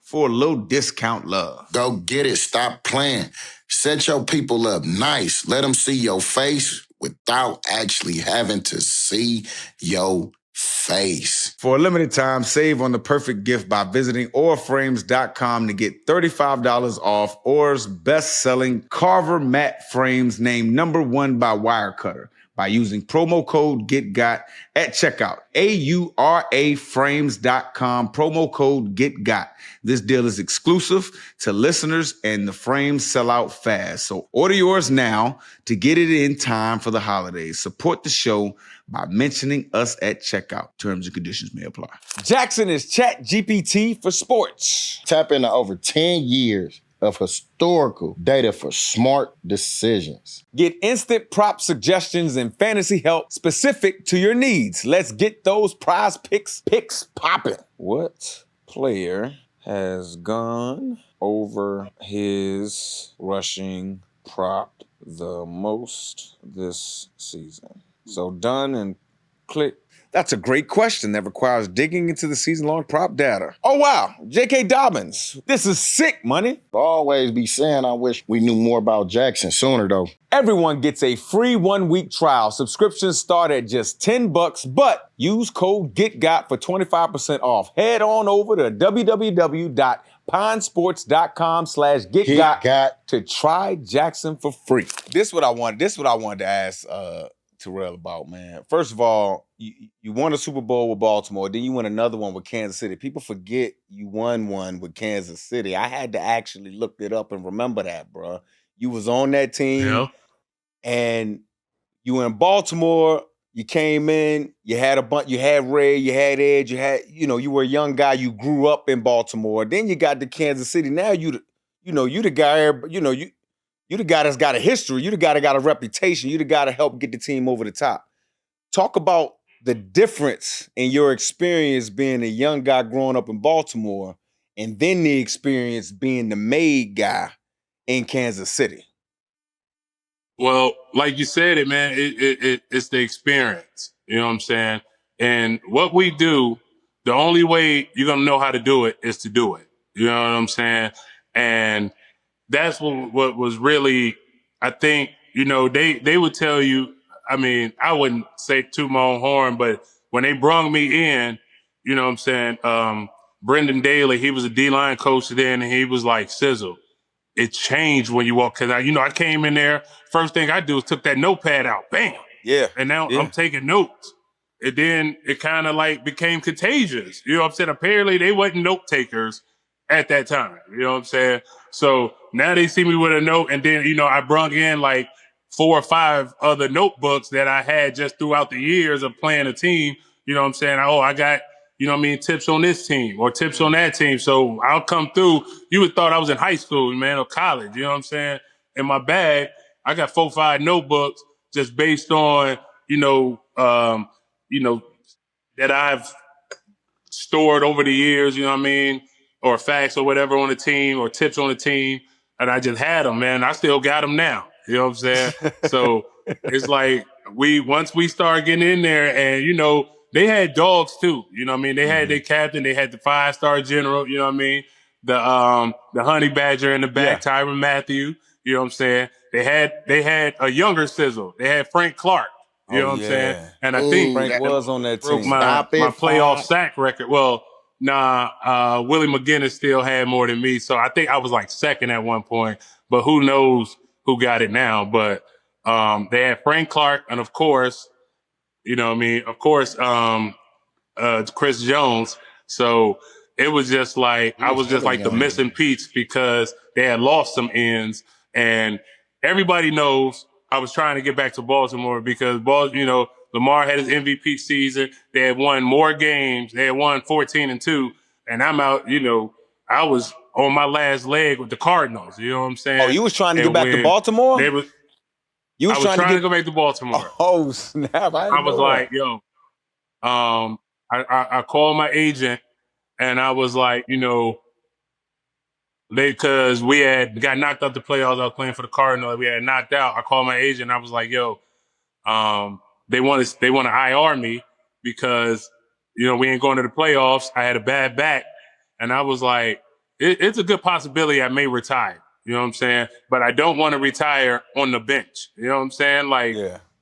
for a little discount love. Go get it. Stop playing. Set your people up nice. Let them see your face without actually having to see your face. For a limited time, save on the perfect gift by visiting OrFrames.com to get $35 off Orr's best-selling Carver matte frames named #1 by Wirecutter by using promo code GETGOT at checkout. AURAFrames.com, promo code GETGOT. This deal is exclusive to listeners, and the frames sell out fast. So order yours now to get it in time for the holidays. Support the show by mentioning us at checkout. Terms and conditions may apply. Jaxon is Chat GPT for sports. Tap into over 10 years of historical data for smart decisions. Get instant prop suggestions and fantasy help specific to your needs. Let's get those PrizePicks picks popping. What player has gone over his rushing prop the most this season? So done and click. That's a great question that requires digging into the season-long prop data. Oh, wow. J.K. Dobbins. This is sick, money. I'll always be saying I wish we knew more about Jackson sooner, though. Everyone gets a free 1-week trial. Subscriptions start at just $10, but use code GETGOT for 25% off. Head on over to www.pinesports.com/GetGot to try Jackson for free. This is what I wanted to ask Terrell about, man. First of all, you won a Super Bowl with Baltimore, then you won another one with Kansas City. People forget you won one with Kansas City. I had to actually look it up and remember that, bro. You was on that team, and you were in Baltimore. You came in, you had a bunch, you had Ray, you had Edge, you were a young guy. You grew up in Baltimore. Then you got to Kansas City. Now you the guy, you the guy that's got a history. You the guy that got a reputation. You the guy to help get the team over the top. Talk about the difference in your experience being a young guy growing up in Baltimore and then the experience being the made guy in Kansas City. Well, like you said it, man, it's the experience. You know what I'm saying? And what we do, the only way you're going to know how to do it is to do it. You know what I'm saying? And that's what was really, I think, they would tell you, I mean, I wouldn't say toot my own horn, but when they brung me in, you know what I'm saying, Brendan Daly, he was a D-line coach then, and he was like, sizzle. It changed when you walk, because I came in there, first thing I do is took that notepad out, bam. Yeah. And now I'm taking notes. And then it kind of like became contagious. You know what I'm saying? Apparently they wasn't note takers at that time. You know what I'm saying? So now they see me with a note, and then, I brung in like 4 or 5 other notebooks that I had just throughout the years of playing a team. You know what I'm saying? Oh, I got, tips on this team or tips on that team. So I'll come through. You would thought I was in high school, man, or college. You know what I'm saying? In my bag, I got 4 or 5 notebooks just based on, that I've stored over the years, you know what I mean? Or facts or whatever on the team or tips on the team. And I just had them, man. I still got them now. You know what I'm saying? So it's like once we started getting in there, and, they had dogs too. You know what I mean? They had their captain. They had the 5-star general. You know what I mean? The honey badger in the back, Tyrann Mathieu. You know what I'm saying? They had a younger sizzle. They had Frank Clark. You know what I'm saying? And I think Frank was on that broke team. my playoff sack record. Well, Willie McGinnis still had more than me. So I think I was like second at one point. But who knows who got it now? But they had Frank Clark, and of course, Chris Jones. So it was just like, I was just like the missing piece, because they had lost some ends, and everybody knows I was trying to get back to Baltimore because Lamar had his MVP season. They had won more games. They had won 14-2, and I'm out, I was on my last leg with the Cardinals. You know what I'm saying? Oh, you was trying to get back to Baltimore? I was trying to go back to Baltimore. Oh, snap. I was like, yo, I called my agent, and I was like, because we had got knocked out the playoffs. I was playing for the Cardinals. We had knocked out. I called my agent, and I was like, yo, they want to IR me because, we ain't going to the playoffs. I had a bad back, and I was like, it's a good possibility I may retire. You know what I'm saying? But I don't want to retire on the bench. You know what I'm saying? Like,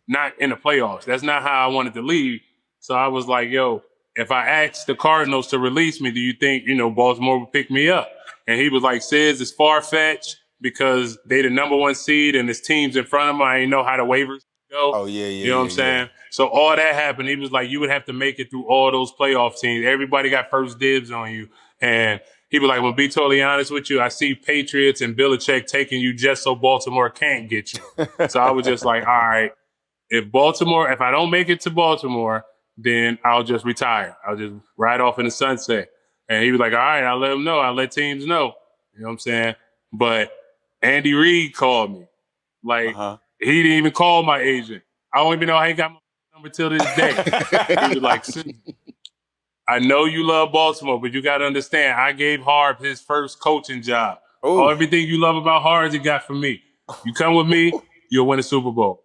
not in the playoffs. That's not how I wanted to leave. So I was like, yo, if I asked the Cardinals to release me, do you think, Baltimore would pick me up? And he was like, Sis, it's far-fetched because they the number one seed and his team's in front of them. I ain't know how the waivers go. Oh, yeah. You know what I'm saying? So all that happened. He was like, you would have to make it through all those playoff teams. Everybody got first dibs on you. And he was like, well, be totally honest with you, I see Patriots and Belichick taking you just so Baltimore can't get you. So I was just like, all right, if I don't make it to Baltimore, then I'll just retire. I'll just ride off in the sunset. And he was like, all right, I'll let them know. I'll let teams know. You know what I'm saying? But Andy Reid called me. Like, he didn't even call my agent. I don't even know how he got my number till this day. He was like, I know you love Baltimore, but you got to understand, I gave Harb his first coaching job. Everything you love about Harb, he got from me. You come with me, you'll win a Super Bowl.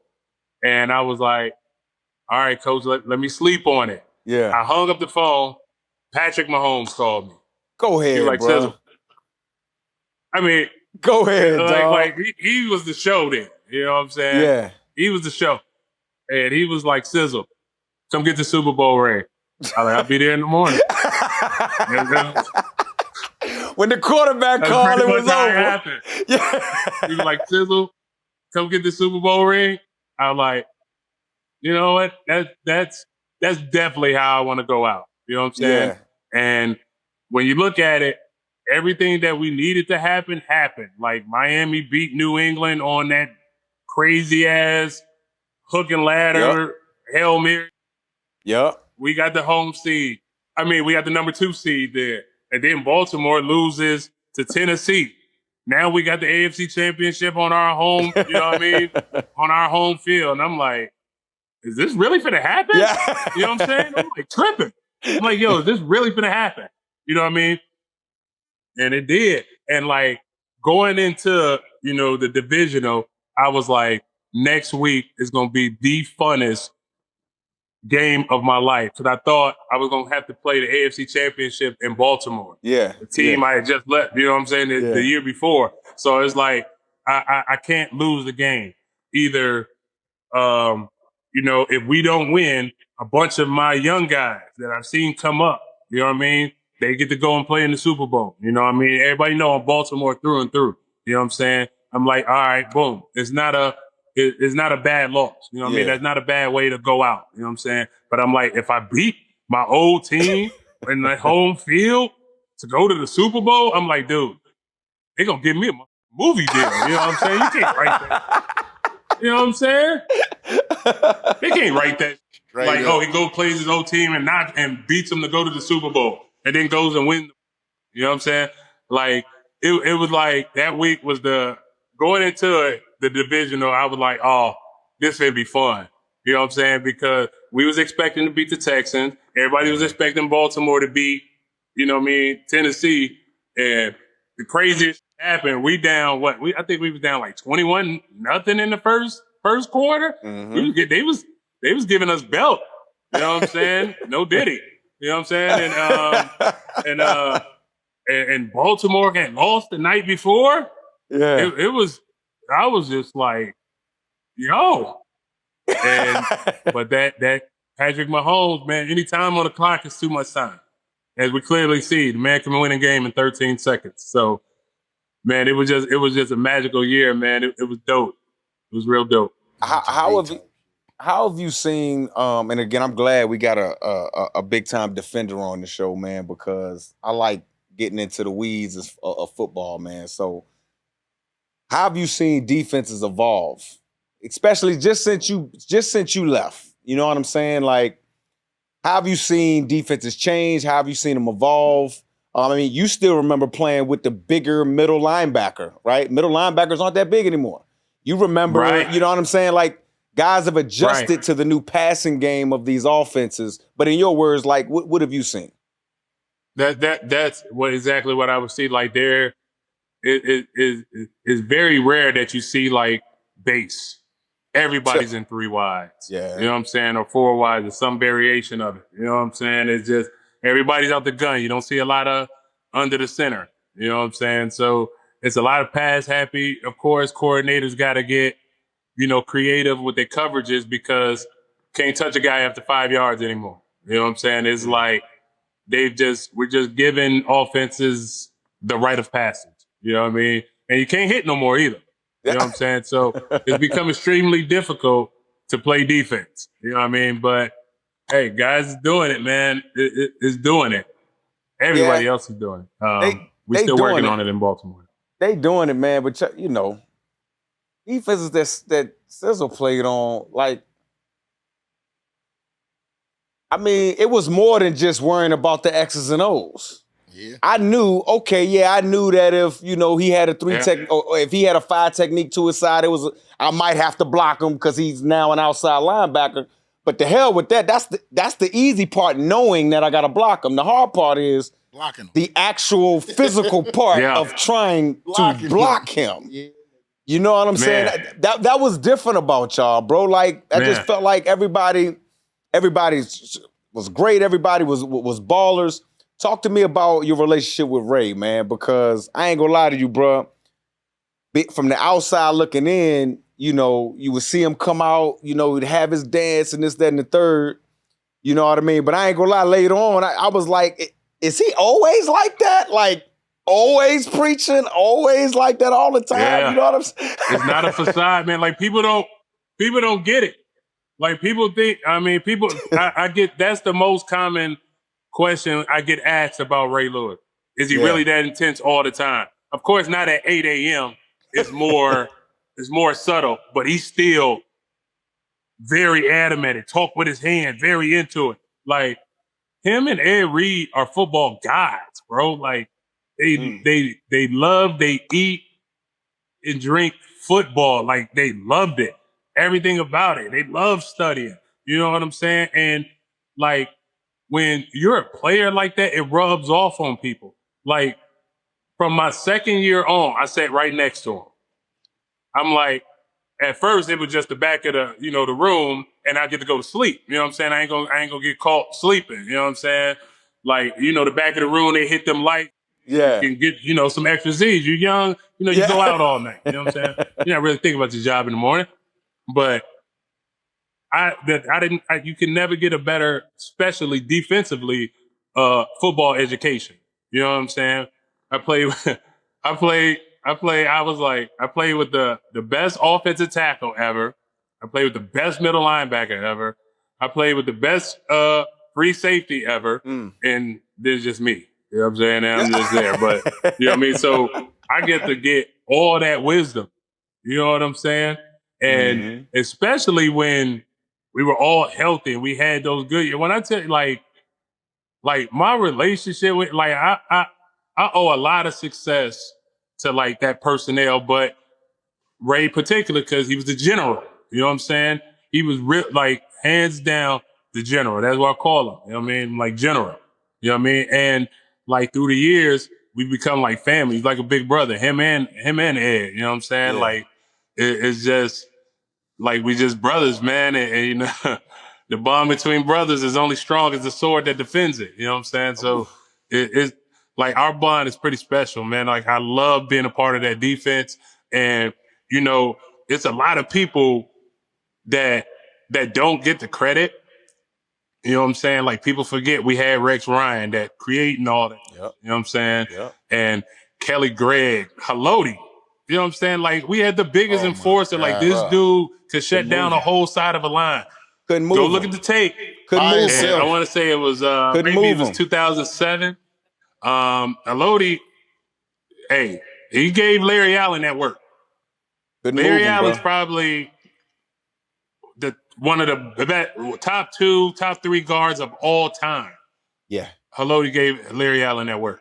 And I was like, all right, coach, let me sleep on it. Yeah. I hung up the phone. Patrick Mahomes called me. Go ahead, he was like, bro. Sizzle. I mean, go ahead, like he was the show then. You know what I'm saying? Yeah. He was the show. And he was like, Sizzle, come get the Super Bowl ring. I'll be there in the morning. When the quarterback called, it was over. Yeah. He was like, Sizzle, come get the Super Bowl ring. I was like, you know what? That's definitely how I want to go out. You know what I'm saying? Yeah. And when you look at it, everything that we needed to happen happened. Like Miami beat New England on that crazy ass hook and ladder Hail Mary. Yep. We got the home seed. We got the number 2 seed there. And then Baltimore loses to Tennessee. Now we got the AFC Championship on our home, you know what I mean? On our home field. And I'm like, is this really finna happen? Yeah. You know what I'm saying? I'm like tripping. I'm like, yo, is this really finna happen? You know what I mean? And it did. And like going into, the divisional, I was like, next week is going to be the funnest game of my life. Because I thought I was going to have to play the AFC Championship in Baltimore. Yeah. The team I had just left, you know what I'm saying, the year before. So it's like, I can't lose the game. Either, if we don't win, a bunch of my young guys that I've seen come up, you know what I mean? They get to go and play in the Super Bowl. You know what I mean? Everybody know I'm Baltimore through and through. You know what I'm saying? I'm like, all right, boom. It's not a bad loss. You know what I mean? That's not a bad way to go out. You know what I'm saying? But I'm like, if I beat my old team in the home field to go to the Super Bowl, I'm like, dude, they're going to give me a movie deal. You know what I'm saying? You can't write that. You know what I'm saying? They can't write that. Right, he go plays his old team and beats them to go to the Super Bowl and then goes and wins. You know what I'm saying? Like, it was like that week was going into it, the divisional, I was like, oh, this will be fun. You know what I'm saying? Because we was expecting to beat the Texans. Everybody was expecting Baltimore to beat, Tennessee. And the craziest happened. We down I think we was down like 21-0 in the first quarter. Mm-hmm. They was giving us belt. You know what I'm saying? No Diddy. You know what I'm saying? And Baltimore had lost the night before. Yeah. I was just like, yo. But that Patrick Mahomes, man, any time on the clock is too much time. As we clearly see, the man can win a game in 13 seconds. So, man, it was just a magical year, man. It was dope. It was real dope. How have you seen? And again, I'm glad we got a big time defender on the show, man, because I like getting into the weeds of football, man. So, how have you seen defenses evolve, especially just since you left? You know what I'm saying? Like, how have you seen defenses change? How have you seen them evolve? You still remember playing with the bigger middle linebacker, right? Middle linebackers aren't that big anymore. You remember, right. You know what I'm saying? Like, guys have adjusted to the new passing game of these offenses. But in your words, like, what have you seen? That's exactly what I would see. Like, there is very rare that you see like base. Everybody's in 3 wides. Yeah. You know what I'm saying? Or 4 wides or some variation of it. You know what I'm saying? It's just everybody's out the gun. You don't see a lot of under the center. You know what I'm saying? So it's a lot of pass happy. Of course, coordinators got to get, creative with their coverages because can't touch a guy after 5 yards anymore. You know what I'm saying? It's like we're just giving offenses the rite of passage. You know what I mean? And you can't hit no more either. You know what I'm saying? So it's become extremely difficult to play defense. You know what I mean? But hey, guys is doing it, man. It's doing it. Everybody else is doing it. We're still working on it in Baltimore. They doing it, man. But defenses that Sizzle played on, like, I mean, it was more than just worrying about the X's and O's. Yeah. I knew that if, he had a or if he had a 5 technique to his side, I might have to block him because he's now an outside linebacker. But the hell with that, that's the easy part, knowing that I got to block him. The hard part is blocking him. The actual physical part of trying to block him. Yeah. You know what I'm saying? That was different about y'all, bro. Like, I just felt like everybody was great. Everybody was ballers. Talk to me about your relationship with Ray, man, because I ain't gonna lie to you, bro. From the outside looking in, you would see him come out, he'd have his dance and this, that, and the third. You know what I mean? But I ain't gonna lie, later on, I was like, is he always like that? Like, always preaching, always like that all the time? Yeah. You know what I'm saying? It's not a facade, man. Like, people don't get it. Like, people think, I get, that's the most common question I get asked about Ray Lewis. Is he really that intense all the time? Of course, not at 8 a.m. It's more subtle, but he's still very animated, talk with his hand, very into it. Like, him and Ed Reed are football gods, bro. Like, they love, they eat and drink football. Like, they loved it. Everything about it. They love studying. You know what I'm saying? And like, when you're a player like that, it rubs off on people. Like, from my second year on, I sat right next to him. I'm like, at first it was just the back of the, the room, and I get to go to sleep. You know what I'm saying? I ain't gonna get caught sleeping. You know what I'm saying? Like, the back of the room, they hit them lights. Yeah. You can get, some extra Z's. You're young, you go out all night. You know what I'm saying? You're not really thinking about your job in the morning. But you can never get a better, especially defensively, football education. You know what I'm saying? I played with the best offensive tackle ever. I played with the best middle linebacker ever. I played with the best free safety ever. And there's just me. You know what I'm saying? And I'm just there. But, you know what I mean? So I get to get all that wisdom. You know what I'm saying? And especially when we were all healthy and we had those good years. When I tell you, like my relationship with, like, I owe a lot of success to, like, that personnel, but Ray particular, because he was the general. You know what I'm saying? He was like, hands down, the general. That's what I call him. You know what I mean? Like, general. You know what I mean? And like, through the years, we've become like family. He's like a big brother. Him and Ed. You know what I'm saying? Yeah. Like, it's just like, we just brothers, man. And the bond between brothers is only strong as the sword that defends it. You know what I'm saying? So it's like, our bond is pretty special, man. Like, I love being a part of that defense. And, it's a lot of people that don't get the credit. You know what I'm saying? Like, people forget we had Rex Ryan that creating all that. Yep. You know what I'm saying? Yep. And Kelly Gregg, Haloti. You know what I'm saying? Like, we had the biggest enforcer. Like, this dude could shut down a whole side of a line. Couldn't move. Go look at the tape. Couldn't move. And I want to say it was maybe it was 2007. Haloti, hey, he gave Larry Allen that work. Larry Allen's probably one of the top 2, top 3 guards of all time. Yeah. Haloti gave Larry Allen that work.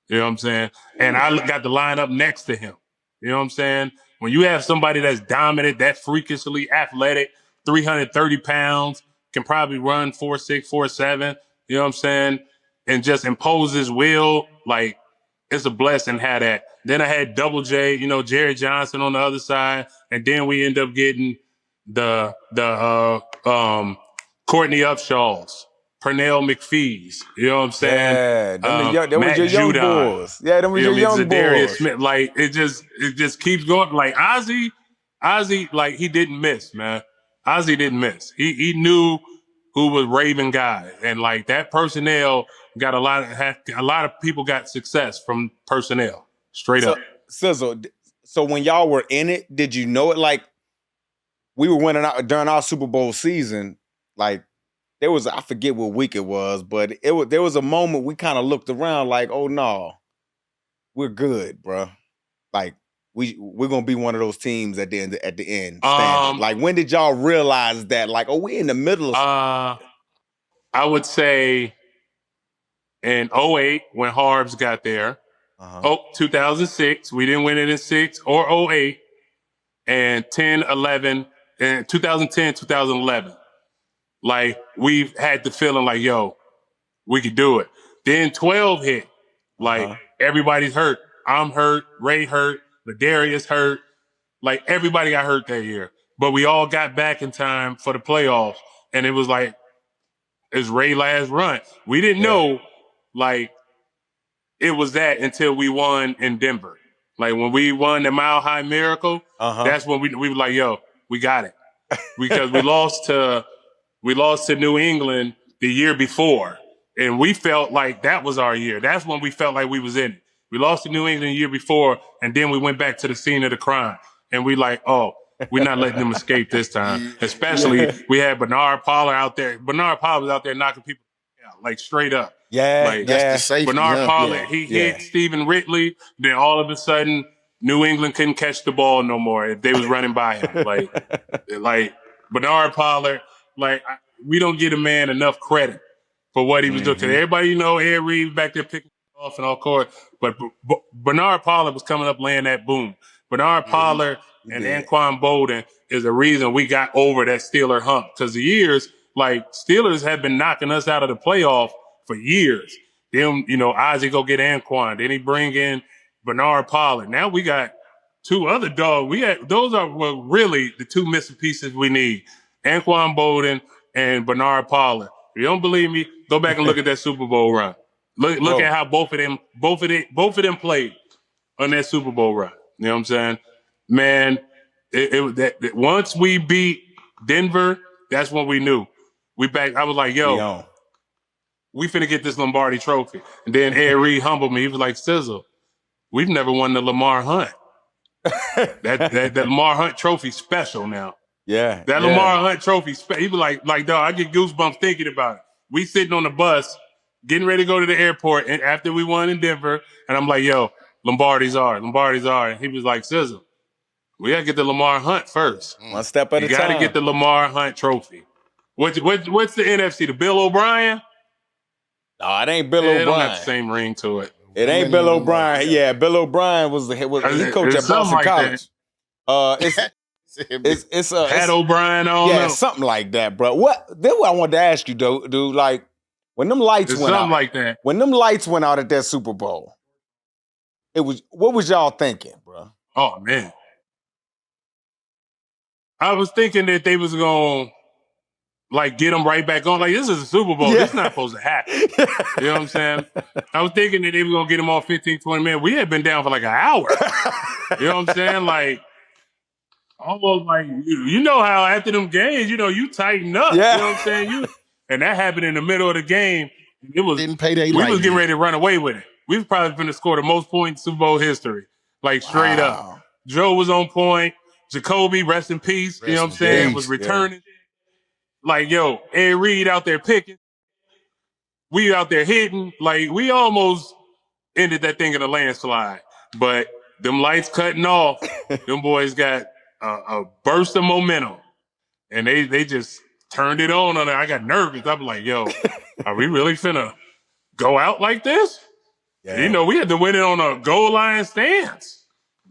You know what I'm saying? And I got to line up next to him. You know what I'm saying? When you have somebody that's dominant, that freakishly athletic, 330 pounds, can probably run 4'6", 4'7", you know what I'm saying? And just impose his will, like, it's a blessing to have that. Then I had Double J, Jerry Johnson on the other side. And then we end up getting the Courtney Upshaws, Pernell McPhee's, you know what I'm saying? Yeah, them was your young boys. Yeah, them was your young Zadarius boys. Smith, like, it just keeps going. Like, Ozzie, like, he didn't miss, man. Ozzie didn't miss. He knew who was Raven guys, and like that personnel got a lot of people got success from personnel straight up. Sizzle. So when y'all were in it, did you know it? Like we were winning out during our Super Bowl season. Like there was, I forget what week it was, but there was a moment we kind of looked around like, oh no, we're good, bro. Like we're gonna be one of those teams at the end. Standing. Like when did y'all realize that? Like, oh, we're in the middle of. I would say in 08 when Harbs got there. 2006, we didn't win it in 6 or 08, and 10, 11, and 2010, 2011. Like we've had the feeling like, yo, we could do it. Then 12 hit. Like everybody's hurt. I'm hurt. Ray hurt. Ladarius hurt. Like everybody got hurt that year. But we all got back in time for the playoffs. And it was like, it's Ray's last run. We didn't know, like, it was that until we won in Denver. Like when we won the Mile High Miracle, that's when we were like, yo, we got it. Because we lost to New England the year before. And we felt like that was our year. That's when we felt like we was in it. We lost to New England the year before, and then we went back to the scene of the crime. And we like, oh, we're not letting them escape this time. Especially we had Bernard Pollard out there. Bernard Pollard was out there knocking people out, like straight up. Like, that's the safety. Bernard Pollard, he hit Stephen Ridley. Then all of a sudden, New England couldn't catch the ball no more if they was running by him. Like Bernard Pollard, like we don't give a man enough credit for what he was doing. Everybody, Ed Reed back there picking off and all court, but Bernard Pollard was coming up laying that boom. Bernard Pollard and Anquan Bolden is the reason we got over that Steeler hump. Because the years, like Steelers have been knocking us out of the playoff for years. Then, Ozzie go get Anquan. Then he bring in Bernard Pollard. Now we got two other dogs. Those are really the two missing pieces we need. Anquan Bolden and Bernard Pollard. If you don't believe me, go back and look at that Super Bowl run. Look at how both of them played on that Super Bowl run. You know what I'm saying? Man, once we beat Denver, that's when we knew. I was like, yo, we finna get this Lombardi trophy. And then Ed Reed humbled me. He was like, Sizzle, we've never won the Lamar Hunt. that Lamar Hunt trophy special now. Yeah. Lamar Hunt trophy, he was like, dog, I get goosebumps thinking about it. We sitting on the bus, getting ready to go to the airport, and after we won in Denver, and I'm like, yo, Lombardi's are. And he was like, Sizzle, we gotta get the Lamar Hunt first. One step at a time. You gotta get the Lamar Hunt trophy. What's the NFC? The Bill O'Brien? No, it ain't Bill O'Brien. It don't have the same ring to it. It ain't Bill O'Brien. Yeah, Bill O'Brien was he coached at Boston College. It's Pat O'Brien on. Yeah, something like that, bro. Then what I wanted to ask you, dude, like when them lights went out, like that. When them lights went out at that Super Bowl, what was y'all thinking, bro? Oh man, I was thinking that they was gonna like get them right back on. Like this is a Super Bowl. This is not supposed to happen. You know what I'm saying? I was thinking that they were gonna get them off 15, 20 minutes. We had been down for like an hour. You know what I'm saying? Like almost like you know how after them games, you tighten up. Yeah. You know what I'm saying? And that happened in the middle of the game. It was didn't pay their we was getting ready to run away with it. We was probably going to score the most points in Super Bowl history. Like straight up. Joe was on point. Jacoby, rest in peace. You know what I'm saying? Was returning. Yeah. Like, yo, Ed Reed out there picking. We out there hitting. Like, we almost ended that thing in a landslide. But them lights cutting off. Them boys got a burst of momentum. And they just turned it on. I got nervous. I'm like, yo, are we really finna go out like this? Yeah. We had to win it on a goal line stance.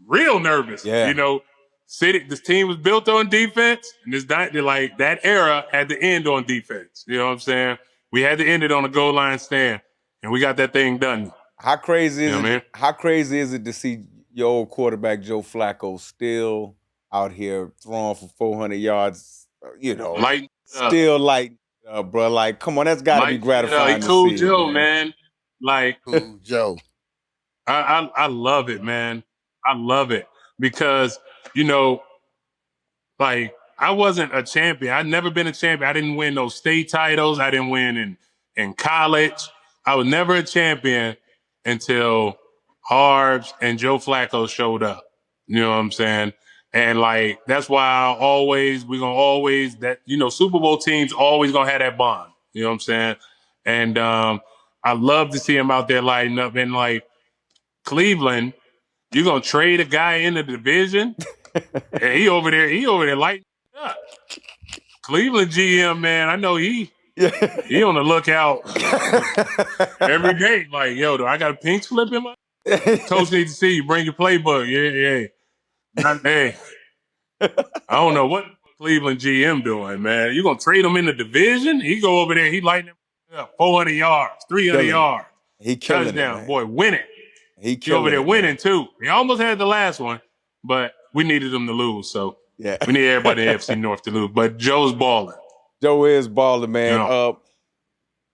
Real nervous. Yeah. This team was built on defense, and that era had to end on defense. You know what I'm saying? We had to end it on a goal line stand, and we got that thing done. How crazy is it? How crazy is it to see your old quarterback Joe Flacco still out here throwing for 400 yards? Still light, bro. Like, come on, that's got to be gratifying. Cool to see, Joe, man. Like, cool Joe. I love it, man. I love it because like I wasn't a champion. I'd never been a champion. I didn't win no state titles. I didn't win in college. I was never a champion until Harbs and Joe Flacco showed up. You know what I'm saying? And like that's why we're gonna always Super Bowl teams always gonna have that bond. You know what I'm saying? And I love to see him out there lighting up. And like Cleveland, you're gonna trade a guy in the division, and he over there lighting up. Cleveland GM, man, I know he on the lookout every day. Like, yo, do I got a pink slip in my coach needs to see you. Bring your playbook. Yeah. Hey, I don't know what Cleveland GM doing, man. You gonna trade him in the division? He go over there, he lighting him up 400 yards, 300 yards. He killing touchdown, it, boy, winning. He over there winning too. He almost had the last one, but we needed him to lose. So we need everybody in the FC North to lose. But Joe's balling. Joe is balling, man. Yeah.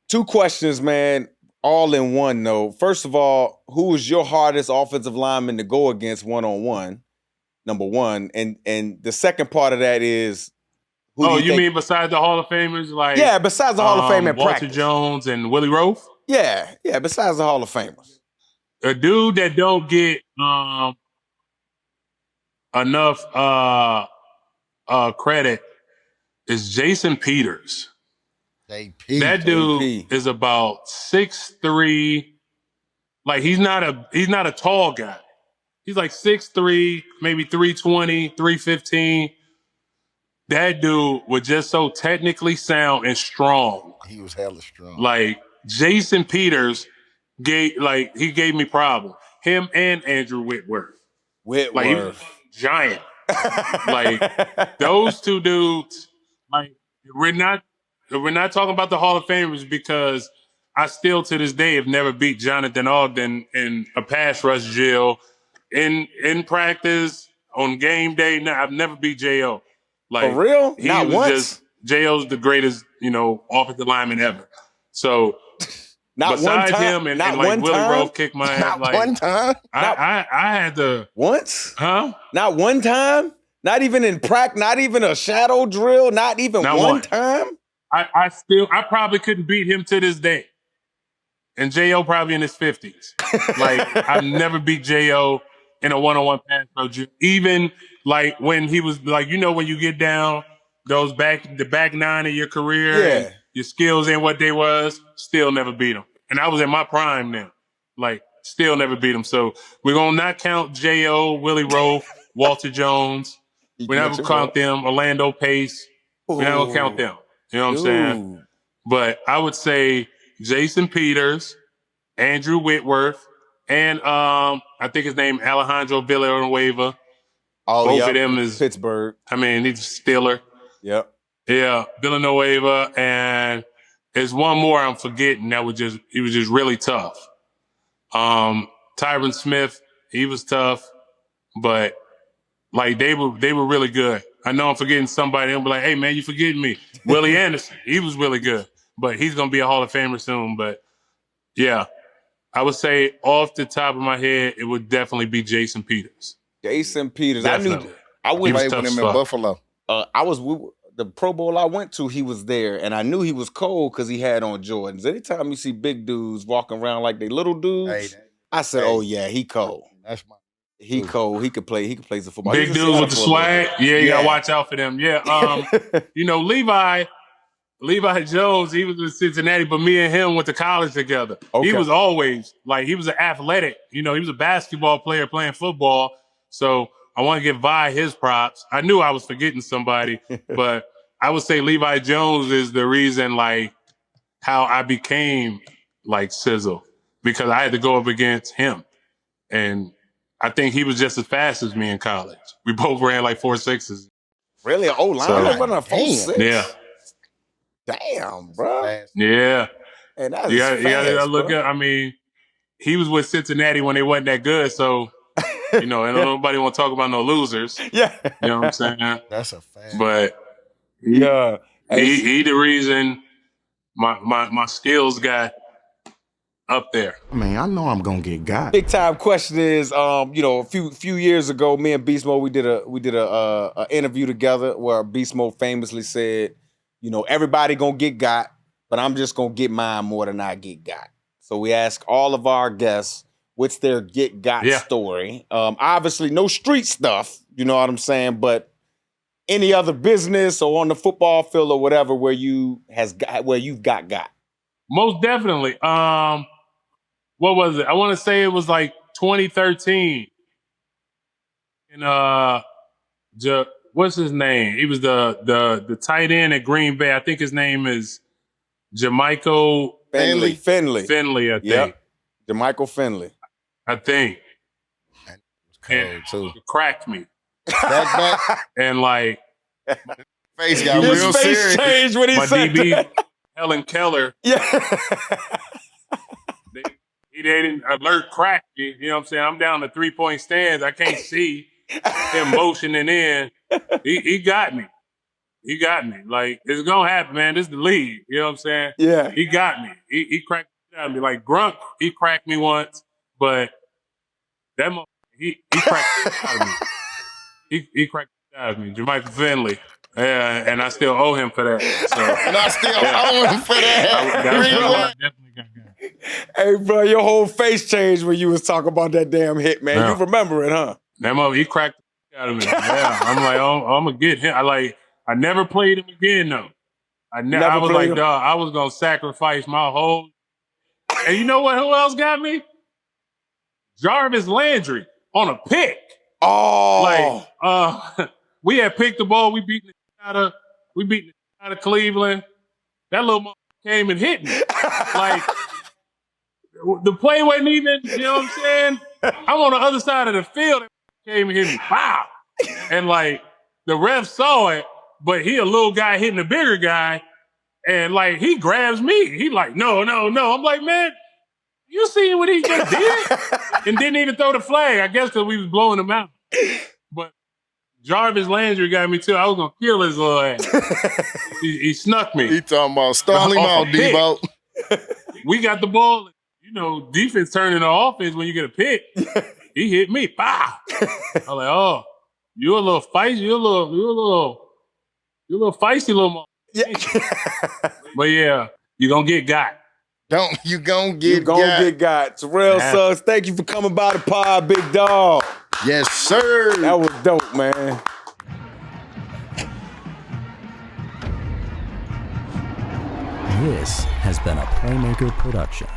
2 questions, man. All in one, though. First of all, who is your hardest offensive lineman to go against one-on-one? Number one. And the second part of that is who do you mean besides the Hall of Famers? Like besides the Hall of Fame and Walter practice. Jones and Willie Roaf? Yeah, besides the Hall of Famers. A dude that don't get enough credit is Jason Peters. That dude is about 6'3". Like he's not a tall guy. He's like 6'3", maybe 320, 315. That dude was just so technically sound and strong. He was hella strong. Like Jason Peters gave me problems. Him and Andrew Whitworth. Like he was a giant. Like those two dudes. Like we're not talking about the Hall of Famers because I still to this day have never beat Jonathan Ogden in a pass rush drill in practice on game day. No, I've never beat J.O. Like for real? He was once? J.O.'s the greatest, offensive lineman ever. So not besides one time, him and like Willie Roaf kicked my ass. Not like, one time. I had to once? Huh? Not one time? Not even in practice, not even a shadow drill, not even one time? I probably couldn't beat him to this day. And J.O. probably in his 50s. Like, I've never beat J.O. in a one-on-one pass rush. Even, like, when he was, like, when you get down the back 9 of your career and your skills ain't what they was, still never beat him. And I was in my prime then. Like, still never beat him. So we're going to not count J.O., Willie Roaf, Walter Jones. We're not going to count them. Orlando Pace. We're not going to count them. You know what I'm saying? But I would say Jason Peters, Andrew Whitworth, and I think his name Alejandro Villanueva. Both of them is Pittsburgh. I mean, he's a Steeler. Yep. Yeah, Villanueva, and there's one more I'm forgetting he was just really tough. Tyron Smith, he was tough, but like they were really good. I know I'm forgetting somebody. They'll be like, "Hey man, you forgetting me?" Willie Anderson, he was really good, but he's gonna be a Hall of Famer soon. But yeah, I would say off the top of my head, it would definitely be Jason Peters. Jason Peters. Definitely. I played with him in Buffalo. The Pro Bowl I went to, he was there, and I knew he was cold because he had on Jordans. Anytime you see big dudes walking around like they little dudes, I said, "Oh yeah, he cold. That's my." He cold. He could play some football. Big dudes with the swag. Yeah, you gotta watch out for them. Yeah. Levi Jones, he was in Cincinnati, but me and him went to college together. Okay. He was always he was an athletic. He was a basketball player playing football. So I want to give Vi his props. I knew I was forgetting somebody, but I would say Levi Jones is the reason how I became Sizzle, because I had to go up against him. And I think he was just as fast as me in college. We both ran 4.6s. Really? An O-lineman running a 4.6? Yeah. Damn, bro. Yeah. And that's you gotta look at. I mean, he was with Cincinnati when they wasn't that good, so and nobody want to talk about no losers. Yeah. You know what I'm saying? That's a fact. But he the reason my skills got up there. I mean, I know I'm gonna get got. Big time question is, a few years ago, me and Beast Mode, we did a interview together where Beast Mode famously said, everybody gonna get got, but I'm just gonna get mine more than I get got. So we ask all of our guests, what's their get got story? Obviously, no street stuff, you know what I'm saying, but any other business or on the football field or whatever where you've got. Most definitely. What was it? I want to say it was like 2013. And what's his name? He was the tight end at Green Bay. I think his name is Jermichael Finley, I think. Yep. Jermichael Finley. I think. Cold too. It cracked me. Back. And like Face got His real face serious. changed when he my said DB, that. Helen Keller, Yeah. he didn't alert crack me. You know what I'm saying? I'm down the 3-point stands. I can't see him motioning in. He got me. He got me. Like, it's going to happen, man. This is the league. You know what I'm saying? Yeah. He got me. He cracked me. Like, Grunt, he cracked me once, but that motherfucker, he cracked it out of me. He cracked it out of me. Jermichael Finley. Yeah, and I still owe him for that. So, And I still owe him for that. I definitely got that. Hey, bro, your whole face changed when you was talking about that damn hit, man. Yeah. You remember it, huh? That mother, he cracked the out of me. Yeah, I'm like, I'm gonna get him. I never played him again though. I was like, him. dog, I was gonna sacrifice my whole. And you know what? Who else got me? Jarvis Landry on a pick. Oh, Like, we had picked the ball. We beat the out of Cleveland. That little mother came and hit me. Like, the play wasn't even, you know what I'm saying? I'm on the other side of the field. Came and hit me. Wow. And like, the ref saw it, but he a little guy hitting a bigger guy. And like, he grabs me. He like, no. I'm like, man, you see what he just did? And didn't even throw the flag. I guess because we was blowing him out. But Jarvis Landry got me too. I was going to kill his little ass. He snuck me. He talking about stall him out, Debo. We got the ball. You know, defense turning to offense when you get a pick. He hit me. Bah! I'm like, oh, you a little feisty. You a little feisty little mother. yeah. But yeah, you gonna get got. You gonna get get got. Terrell Suggs, thank you for coming by the pod, big dog. Yes, sir. That was dope, man. This has been a Playmaker production.